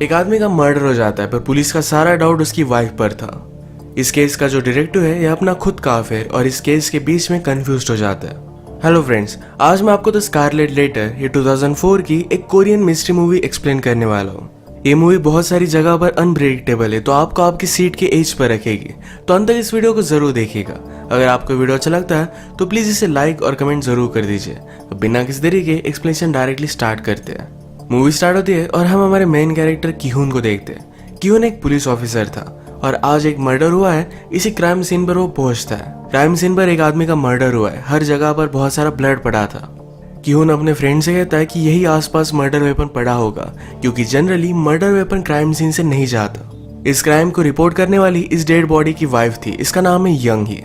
एक आदमी का मर्डर हो जाता है पर पुलिस का सारा डाउट उसकी वाइफ पर था। इस केस का जो डिटेक्टिव है यह अपना खुद का अफेयर और इस केस के बीच में कंफ्यूज हो जाता है। हेलो फ्रेंड्स, आज मैं आपको द स्कारलेट लेटर ये 2004 की एक कोरियन मिस्ट्री मूवी एक्सप्लेन करने वाला हूँ। ये मूवी बहुत सारी जगह पर अनप्रेडिक्टेबल है तो आपको आपकी सीट के एज पर रखेगी, तो अंत तक इस वीडियो को जरूर देखिएगा। अगर आपको वीडियो अच्छा लगता है तो प्लीज इसे लाइक और कमेंट जरूर कर दीजिए। तो बिना किसी देरी के एक्सप्लेनेशन डायरेक्टली स्टार्ट करते हैं। मूवी स्टार्ट होती है और हम हमारे मेन कैरेक्टर किहुन को देखते हैं। किहुन एक पुलिस ऑफिसर था और आज एक मर्डर हुआ है। इसी क्राइम सीन पर वो पहुंचता है। क्राइम सीन पर एक आदमी का मर्डर हुआ है। हर जगह पर बहुत सारा ब्लड पड़ा था। किहुन अपने फ्रेंड से कहता है कि यही आसपास मर्डर वेपन पड़ा होगा, क्योंकि generally murder weapon crime scene से नहीं जाता। इस क्राइम को रिपोर्ट करने वाली इस डेड बॉडी की वाइफ थी। इसका नाम है यंगी।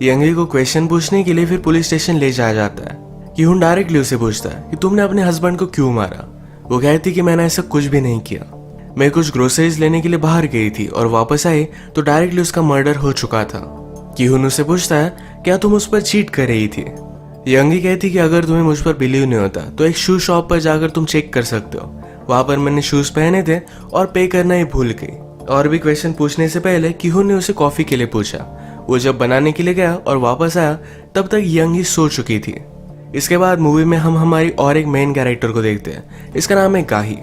यंगी को क्वेश्चन पूछने के लिए फिर पुलिस स्टेशन ले जाया जाता है। किहुन डायरेक्टली उसे पूछता है कि तुमने अपने हस्बैंड को क्यों मारा। वो कहती कि मैंने ऐसा कुछ भी नहीं किया। मैं कुछ ग्रोसरीज लेने के लिए बाहर गई थी और वापस आई तो डायरेक्टली उसका मर्डर हो चुका था। किहुन उसे पूछता है क्या तुम उस पर चीट कर रही थी। यंगी कहती कि अगर तुम्हें मुझ पर बिलीव नहीं होता तो एक शू शॉप पर जाकर तुम चेक कर सकते हो। वहां पर मैंने शूज पहने थे और पे करना ही भूल गई। और भी क्वेश्चन पूछने से पहले किहुन ने उसे कॉफी के लिए पूछा। वो जब बनाने के लिए गया और वापस आया तब तक यंगी सो चुकी थी। इसके बाद मूवी में हम हमारी और एक मेन कैरेक्टर को देखते हैं। इसका नाम है गाही।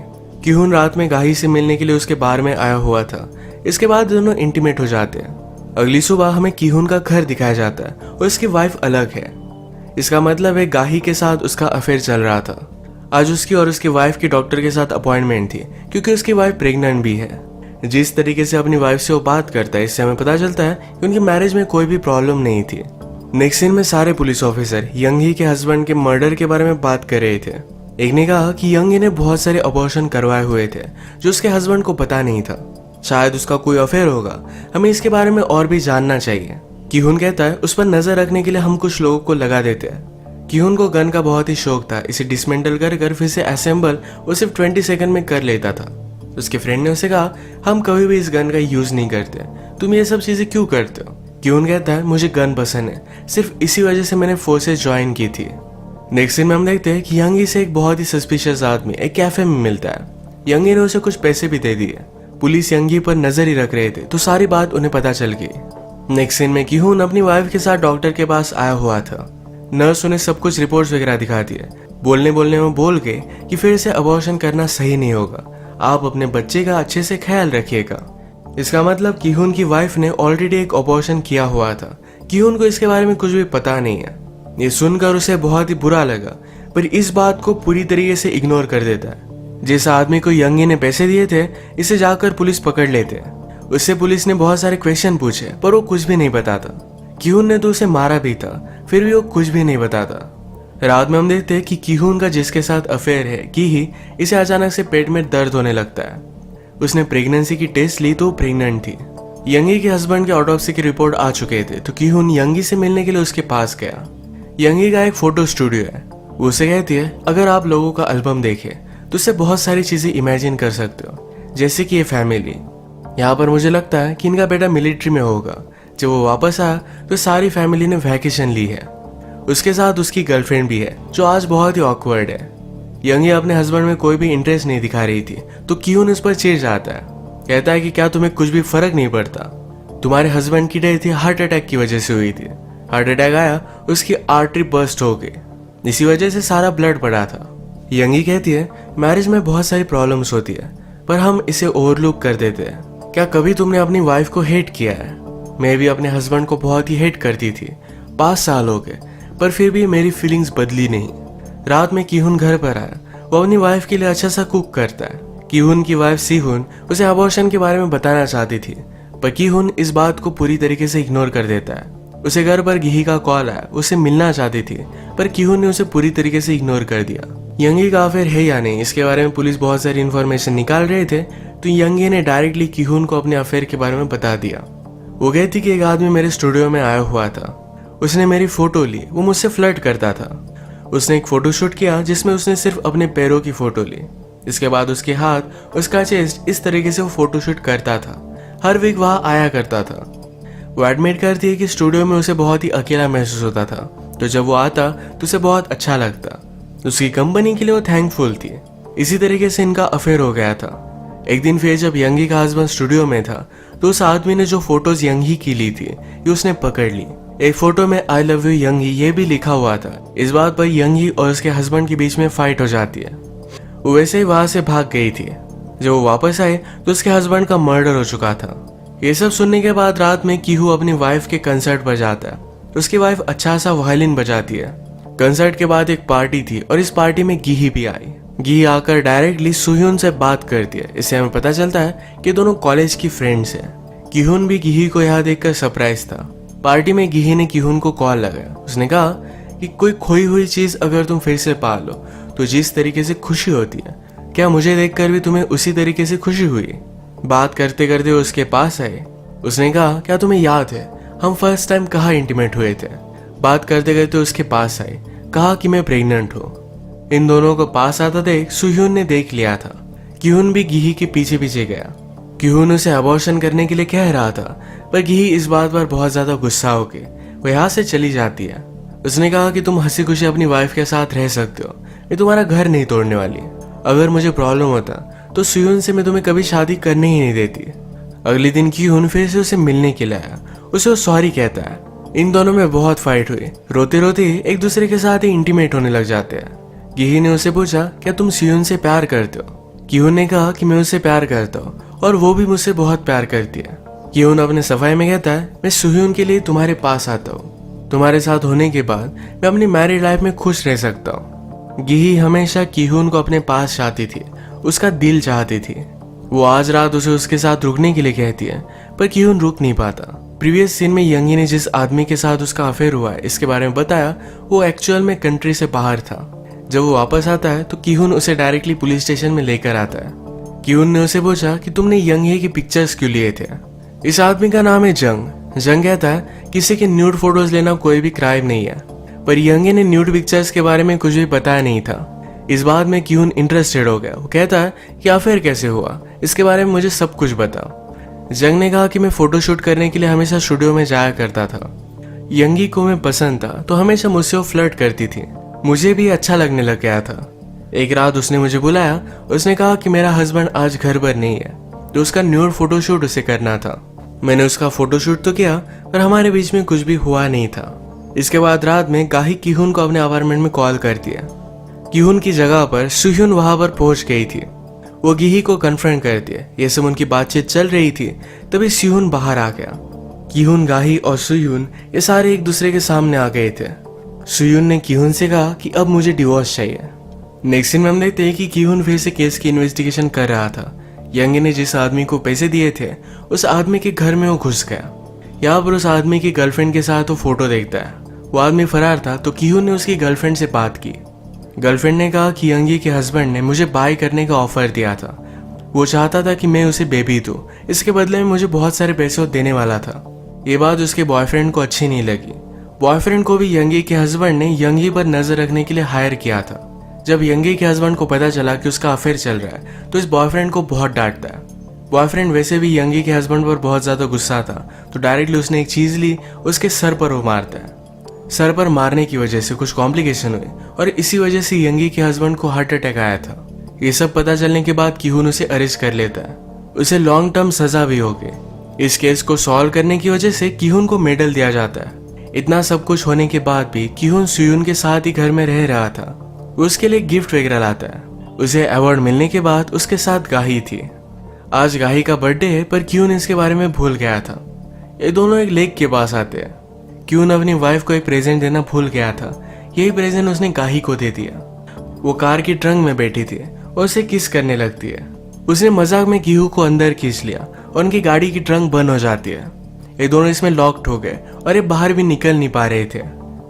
किहुन रात में गाही से मिलने के लिए उसके बार में आया हुआ था। इसके बाद दोनों इंटीमेट हो जाते हैं। अगली सुबह हमें किहुन का घर दिखाया जाता है और उसकी वाइफ अलग है। इसका मतलब है गाही के साथ उसका अफेयर चल रहा था। आज उसकी और उसकी वाइफ की डॉक्टर के साथ अपॉइंटमेंट थी, क्योंकि उसकी वाइफ प्रेग्नेंट भी है। जिस तरीके से अपनी वाइफ से वो बात करता है इससे हमें पता चलता है कि उनकी मैरिज में कोई भी प्रॉब्लम नहीं थी। नेक्स्ट सीन में सारे पुलिस ऑफिसर यंगी के हस्बैंड के मर्डर के बारे में बात कर रहे थे। एक ने कहा कि यंगी ने बहुत सारे अबॉर्शन करवाए हुए थे जो उसके हस्बैंड को पता नहीं था। शायद उसका कोई अफेयर होगा, हमें इसके बारे में और भी जानना चाहिए। किहुन कहता है उस पर नजर रखने के लिए हम कुछ लोगों को लगा देते हैं। किहुन को गन का बहुत ही शौक था। इसे डिसमेंटल कर फिर से असेंबल वो सिर्फ 20 सेकंड में कर लेता था। उसके फ्रेंड ने उसे कहा हम कभी भी इस गन का यूज नहीं करते, तुम ये सब चीजें क्यों करते हो। किहुन कहता है मुझे गन पसंद है, सिर्फ इसी वजह से मैंने फोर्सेस ज्वाइन की थी। नेक्स्ट सीन में हम देखते हैं कि यंगी से एक बहुत ही सस्पिशियस आदमी एक कैफे में मिलता है। यंगी ने उसे कुछ पैसे भी दे दिए। पुलिस यंगी पर नजर ही रख रहे थे तो सारी बात उन्हें पता चल गई। नेक्स्ट सीन में किहुन अपनी वाइफ के साथ डॉक्टर के पास आया हुआ था। नर्स उन्हें सब कुछ रिपोर्ट्स वगैरह दिखाती है। बोलने में बोल के कि फिर से अबॉर्शन करना सही नहीं होगा, आप अपने बच्चे का अच्छे से ख्याल रखिएगा। इसका मतलब किहुन की वाइफ ने ऑलरेडी एक अबॉर्शन किया हुआ था। किहुन को इसके बारे में कुछ भी पता नहीं है। ये सुनकर उसे बहुत ही बुरा लगा, पर इस बात को पूरी तरीके से इग्नोर कर देता है। जिस आदमी को यंगी ने पैसे दिए थे इसे जाकर पुलिस पकड़ लेते हैं। उससे पुलिस ने बहुत सारे क्वेश्चन पूछे पर वो कुछ भी नहीं बताता। किहुन ने तो उसे मारा भी था, फिर भी वो कुछ भी नहीं बताता। रात में हम देखते हैं कि किहुन का जिसके साथ अफेयर है की ही इसे अचानक से पेट में दर्द होने लगता है। उसने प्रेगनेंसी की टेस्ट ली तो प्रेग्नेंट थी। यंगी के हस्बैंड के ऑटोप्सी की रिपोर्ट आ चुके थे तो किहुन यंगी से मिलने के लिए उसके पास गया। यंगी का एक फोटो स्टूडियो है। वो उसे कहती है अगर आप लोगों का एल्बम देखें तो उससे बहुत सारी चीजें इमेजिन कर सकते हो, जैसे कि ये फैमिली। यहाँ पर मुझे लगता है कि इनका बेटा मिलिट्री में होगा। जब वो वापस आया तो सारी फैमिली ने वैकेशन ली है। उसके साथ उसकी गर्लफ्रेंड भी है जो आज बहुत ही ऑकवर्ड है। यंगी अपने हस्बैंड में कोई भी इंटरेस्ट नहीं दिखा रही थी तो किहुन उस पर चिढ़ जाता है। कहता है कि क्या तुम्हें कुछ भी फर्क नहीं पड़ता, तुम्हारे हस्बैंड की डेथ हार्ट अटैक की वजह से हुई थी। हार्ट अटैक आया, उसकी आर्टरी बर्स्ट हो गई, इसी वजह से सारा ब्लड पड़ा था। यंगी कहती है मैरिज में बहुत सारी प्रॉब्लम्स होती है पर हम इसे ओवरलुक कर देते हैं। क्या कभी तुमने अपनी वाइफ को हेट किया है? मैं भी अपने हस्बैंड को बहुत ही हेट करती थी। 5 साल हो गए पर फिर भी मेरी फीलिंग्स बदली नहीं। रात में किहुन घर पर आया। वो अपनी वाइफ के लिए अच्छा सा कुक करता है। किहुन की वाइफ सीहुन उसे अबॉर्शन के बारे में बताना चाहती थी पर किहुन इस बात को पूरी तरीके से इग्नोर कर देता है। उसे घर पर गिही का कॉल आया, उसे मिलना चाहती थी पर किहुन ने उसे पूरी तरीके से इग्नोर कर दिया। यंगी का अफेयर है या नहीं इसके बारे में पुलिस बहुत सारी इन्फॉर्मेशन निकाल रहे थे तो यंगी ने डायरेक्टली किहुन को अपने अफेयर के बारे में बता दिया। वो कहती कि एक आदमी मेरे स्टूडियो में आया हुआ था, उसने मेरी फोटो ली, वो मुझसे फ्लर्ट करता था। उसने एक फोटोशूट किया जिसमें उसने सिर्फ अपने पैरों की फोटो ली। इसके बाद उसके हाथ, उसका चेस्ट, इस तरीके से वो फोटोशूट करता था। हर वीक वहां आया करता था। वो एडमिट करती है कि स्टूडियो में उसे बहुत ही अकेला महसूस होता था, तो जब वो आता तो उसे बहुत अच्छा लगता। उसकी कंपनी के लिए वो थैंकफुल थी। इसी तरीके से इनका अफेयर हो गया था। एक दिन फिर जब यंगी का हस्बैंड स्टूडियो में था तो उस आदमी ने जो फोटोज यंगी की ली थी ये उसने पकड़ ली। एक फोटो में आई लव यू यंगी ये भी लिखा हुआ था। इस बात पर यंगी और उसके हस्बैंड के बीच में फाइट हो जाती है। वो वैसे ही वहां से भाग गई थी। जब वो वापस आए तो उसके हस्बैंड का मर्डर हो चुका था। ये सब सुनने के बाद रात में कीहू अपनी वाइफ के कंसर्ट पर जाता है। उसकी वाइफ अच्छा सा वायलिन बजाती है। कंसर्ट के बाद एक पार्टी थी और इस पार्टी में गिही भी आई। गिही आकर डायरेक्टली सुhyun से बात करती है। इससे हमें पता चलता है कि दोनों कॉलेज की फ्रेंड्स हैं। कीहुन भी गिही को यहाँ देखकर सरप्राइज था। पार्टी में गिही ने कीहुन को कॉल लगाया। उसने कहा कि कोई खोई हुई चीज अगर तुम फिर से पा लो तो जिस तरीके से खुशी होती है, क्या मुझे देखकर भी तुम्हें उसी तरीके से खुशी हुई? बात करते करते उसके पास आए। उसने कहा क्या तुम्हें याद है हम फर्स्ट टाइम कहाँ इंटीमेट हुए थे? बात करते करते उसके पास आए, कहा कि मैं प्रेग्नेंट हूँ। इन दोनों को पास आता देख सुhyun ने देख लिया था। कीहुन भी गिही के पीछे पीछे गया। कीहुन उसे अबॉर्शन करने के लिए कह रहा था पर गिही इस बात पर बहुत ज्यादा गुस्सा हो गई। वो यहाँ से चली जाती है। उसने कहा कि तुम हंसी खुशी अपनी वाइफ के साथ रह सकते हो, मैं तुम्हारा घर नहीं तोड़ने वाली। अगर मुझे प्रॉब्लम होता तो सुhyun से मैं तुम्हें कभी शादी करने ही नहीं देती। अगले दिन कीहुन फिर से उसे मिलने के लिए आया। उसे वो सॉरी कहता है। इन दोनों में बहुत फाइट हुई। रोते रोते एक दूसरे के साथ ही इंटीमेट होने लग जाते हैं। गिही ने उसे पूछा क्या तुम सुhyun से प्यार करते हो? कीहुन ने कहा कि मैं उससे प्यार करता हूँ और वो भी मुझसे बहुत प्यार करती है। कीहुन अपने सफाई में कहता है मैं सुhyun के लिए तुम्हारे पास आता हूँ। तुम्हारे साथ होने के बाद मैं अपनी मैरिड लाइफ में खुश रह सकता हूँ। गिही हमेशा कीहुन को अपने पास चाहती थी, उसका दिल चाहती थी। वो आज रात उसे उसके साथ रुकने के लिए कहती है पर कीहुन रुक नहीं पाता। प्रीवियस सीन में यंगी ने जिस आदमी के साथ उसका अफेयर हुआ है इसके बारे में बताया वो एक्चुअल में कंट्री से बाहर था। जब वो वापस आता है तो कीहुन उसे डायरेक्टली पुलिस स्टेशन में लेकर आता है। कीहुन ने उसे पूछा कि तुमने यंगी की पिक्चर्स क्यों लिए थे? इस आदमी का नाम है जंग। जंग कहता है किसी के न्यूड फोटोज लेना कोई भी क्राइम नहीं है, पर यंगी ने न्यूड पिक्चर्स के बारे में कुछ भी बताया नहीं था। इस बात में कीहुन इंटरेस्टेड हो गया। वो कहता है कि अफेयर कैसे हुआ, इसके बारे में मुझे सब कुछ बताओ। जंग ने कहा कि मैं फोटोशूट करने के लिए हमेशा स्टूडियो में जाया करता था। यंगी को मैं पसंद था तो हमेशा मुझसे वो फ्लर्ट करती थी। मुझे भी अच्छा लगने लग गया था। एक रात उसने मुझे बुलाया। उसने कहा कि मेरा हस्बैंड आज घर पर नहीं है तो उसका न्यूड फोटोशूट उसे करना था। मैंने उसका फोटोशूट तो किया पर हमारे बीच में कुछ भी हुआ नहीं था। इसके बाद रात में गाही कीहुन को अपने अपार्टमेंट में कॉल कर दिया। कीहुन की जगह पर सुhyun वहां पर पहुंच गई थी। वो गिही को कन्फ्रंट कर दिया। ये सब उनकी बातचीत चल रही थी तभी सुhyun बाहर आ गया। कीहुन, गाही और सुhyun ये सारे एक दूसरे के सामने आ गए थे। सुhyun ने कीहुन से कहा कि अब मुझे डिवोर्स चाहिए। नेक्स्ट सीन में हम देखते हैं कि कीहुन फिर से केस की इन्वेस्टिगेशन कर रहा था। यंगी ने जिस आदमी को पैसे दिए थे उस आदमी के घर में वो घुस गया। यहाँ पर उस आदमी की गर्लफ्रेंड के साथ वो फोटो देखता है। वो आदमी फरार था तो कीहुन ने उसकी गर्लफ्रेंड से बात की। गर्लफ्रेंड ने कहा कि यंगी के हस्बैंड ने मुझे बाय करने का ऑफर दिया था। वो चाहता था कि मैं उसे बेबी दूं, इसके बदले में मुझे बहुत सारे पैसे देने वाला था। ये बात उसके बॉयफ्रेंड को अच्छी नहीं लगी। बॉयफ्रेंड को भी यंगी के हस्बैंड ने यंगी पर नजर रखने के लिए हायर किया था। जब यंगी के हस्बैंड को पता चला कि उसका अफेयर चल रहा है तो इस बॉयफ्रेंड को बहुत डांटता है। बॉयफ्रेंड वैसे भी यंगी के हस्बैंड पर बहुत ज्यादा गुस्सा था तो डायरेक्टली उसने एक चीज ली, उसके सर पर वो मारता है। सर पर मारने की वजह से कुछ कॉम्प्लिकेशन हुई और इसी वजह से यंगी के हस्बैंड को हार्ट अटैक आया था। ये सब पता चलने के बाद कीहुन उसे अरेस्ट कर लेता है। उसे लॉन्ग टर्म सजा भी हो गई। इस केस को सॉल्व करने की वजह से कीहुन को मेडल दिया जाता है। इतना सब कुछ होने के बाद भी कीहुन सुhyun के साथ ही घर में रह रहा था। वो उसके लिए गिफ्ट वगैरह लाता है। उसे अवार्ड मिलने के बाद उसके साथ गाही थी। आज गाही का बर्थडे है पर कीहुन इसके बारे में भूल गया था। ये दोनों एक लेक के पास आते हैं। कीहुन अपनी वाइफ को एक प्रेजेंट देना भूल गया था। यही प्रेजेंट उसने गाही को दे दिया। वो कार की ट्रंक में बैठी थी और उसे किस करने लगती है। उसने मजाक में कीहू को अंदर खींच लिया और उनकी गाड़ी की ट्रंक बंद हो जाती है। ये दोनों इसमें लॉक्ड हो गए और ये बाहर भी निकल नहीं पा रहे थे।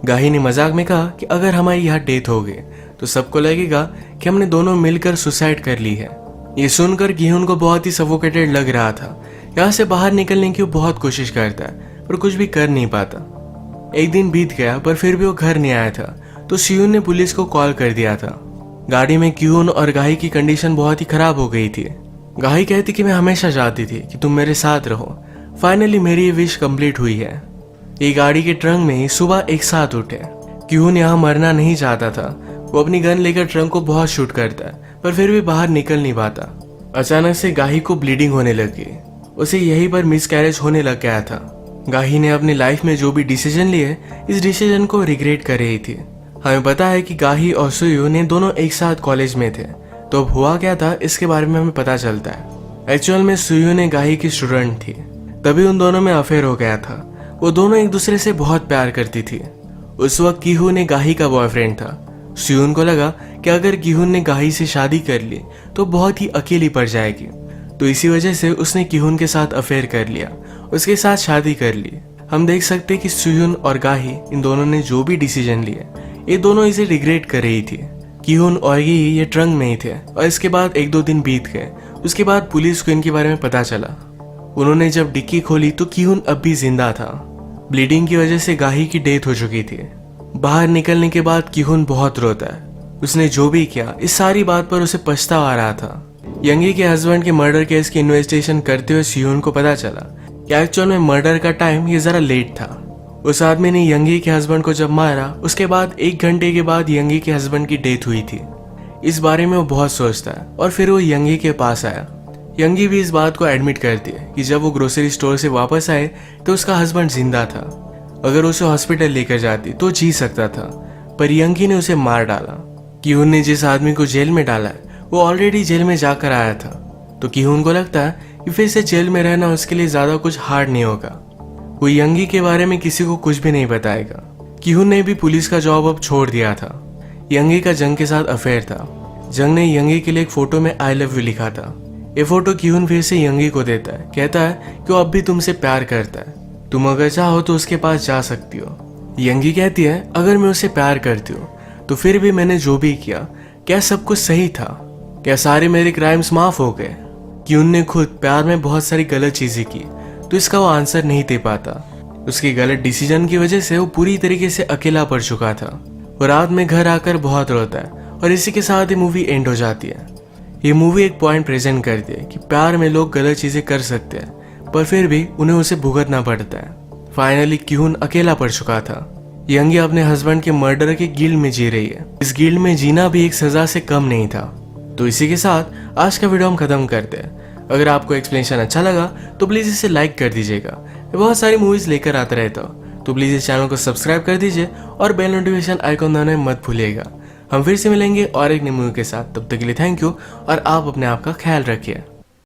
गाही ने मजाक में कहा कि अगर हमारी यहाँ डेथ हो गई तो सबको लगेगा कि हमने दोनों मिलकर सुसाइड कर ली है। ये सुनकर कीहुन को बहुत ही सफोकेटेड लग रहा था। यहाँ से बाहर निकलने की वो बहुत कोशिश करता है पर कुछ भी कर नहीं पाता। एक दिन बीत गया पर फिर भी वो घर नहीं आया था तो सुhyun ने पुलिस को कॉल कर दिया था। गाड़ी में कीहुन और गाही की कंडीशन बहुत ही खराब हो गई थी। गाही कहती कि मैं हमेशा चाहती थी कि तुम मेरे साथ रहो। फाइनली मेरी ये विश कंप्लीट हुई है। ये गाड़ी के ट्रंक में ही सुबह एक साथ उठे। कीहुन यहाँ मरना नहीं चाहता था। वो अपनी गन लेकर ट्रंक को बहुत शूट करता है पर फिर भी बाहर निकल नहीं पाता। अचानक से गाही को ब्लीडिंग होने लगी। उसे यहीं पर मिसकैरेज होने लग गया था। गाही ने अपनी लाइफ में जो भी डिसीजन लिए, इस डिसीजन को रिग्रेट कर रही थी। हमें पता है कि गाही और सुयू ने दोनों एक साथ कॉलेज में थे, तो अब हुआ क्या था इसके बारे में हमें पता चलता है। एक्चुअल में सुयू ने गाही की स्टूडेंट थी, तभी उन दोनों में अफेयर हो गया था। वो दोनों एक दूसरे से बहुत प्यार करती थी। उस वक्त कीहू ने गाही का बॉयफ्रेंड था। सुयून को लगा कि अगर कीहून ने गाही से शादी कर ली तो बहुत ही अकेली पड़ जाएगी, तो इसी वजह से उसने कीहून के साथ अफेयर कर लिया, उसके साथ शादी कर ली। हम देख सकते कि सुयून और गाही इन दोनों ने जो भी डिसीजन लिए, ये दोनों इसे रिग्रेट कर रही थी। कीहून और ये ट्रंक में ही थे और इसके बाद 1-2 दिन बीत गए। उसके बाद पुलिस को इनके बारे में पता चला। उन्होंने जब डिक्की खोली तो कीहून अब भी जिंदा था। ब्लीडिंग की वजह से गाही की डेथ हो चुकी थी। बाहर निकलने के बाद कीहून बहुत रोता है। उसने जो भी किया इस सारी बात पर उसे पछतावा आ रहा था। यंगी के हस्बैंड के मर्डर केस की इन्वेस्टिगेशन करते हुए सुयून को पता चला कि एक्चुअल में मर्डर का टाइम ये जरा लेट था। उस आदमी ने यंगी के हस्बैंड को जब मारा, उसके बाद 1 घंटे के बाद यंगी के हस्बैंड की डेथ हुई थी। इस बारे में वो बहुत सोचता है और फिर वो यंगी के पास आया। यंगी भी इस बात को एडमिट करती है कि जब वो ग्रोसरी स्टोर से वापस आए तो उसका हस्बैंड जिंदा था। अगर उसे हॉस्पिटल लेकर जाती तो जी सकता था, पर यंगी ने उसे मार डाला। कीहून ने जिस आदमी को जेल में डाला है वो ऑलरेडी जेल में जाकर आया था, तो कीहून को लगता है कि फिर से जेल में रहना उसके लिए ज्यादा कुछ हार्ड नहीं होगा। वो यंगी के बारे में किसी को कुछ भी नहीं बताएगा। कीहून ने भी पुलिस का जॉब अब छोड़ दिया था। यंगी का जंग के साथ अफेयर था। जंग ने यंगी के लिए एक फोटो में आई लव यू लिखा था। ये फोटो कीहून फिर से यंगी को देता है, कहता है कि वो अब भी तुमसे प्यार करता है, तुम अगर चाहो तो उसके पास जा सकती हो। यंगी कहती है अगर मैं उससे प्यार करती हूँ तो फिर भी मैंने जो भी किया, क्या सब कुछ सही था? क्या सारे मेरे क्राइम्स माफ हो गए? कीहून ने खुद प्यार में बहुत सारी गलत चीजें की, तो इसका वो आंसर नहीं दे पाता। उसके गलत डिसीजन की वजह से वो पूरी तरीके से अकेला पड़ चुका था। वो रात में घर आकर बहुत रोता है और इसी के साथ ये मूवी एंड हो जाती है। ये मूवी एक पॉइंट प्रेजेंट करती है कि प्यार में लोग गलत चीजें कर सकते हैं, पर फिर भी उन्हें उसे भुगतना पड़ता है। फाइनली कीहून अकेला पड़ चुका था। यंगी अपने हस्बैंड के मर्डर के गिल्ड में जी रही है। इस गिल्ड में जीना भी एक सजा से कम नहीं था। तो इसी के साथ आज का वीडियो हम खत्म करते हैं। अगर आपको एक्सप्लेनेशन अच्छा लगा तो प्लीज इसे लाइक कर दीजिएगा। मैं बहुत सारी मूवीज लेकर आता रहता हूँ, तो प्लीज इस चैनल को सब्सक्राइब कर दीजिए और बेल नोटिफिकेशन आइकॉन दबाना मत भूलिएगा। हम फिर से मिलेंगे और एक नई मूवी के साथ। तब तक के लिए थैंक यू और आप अपने आप का ख्याल रखिए।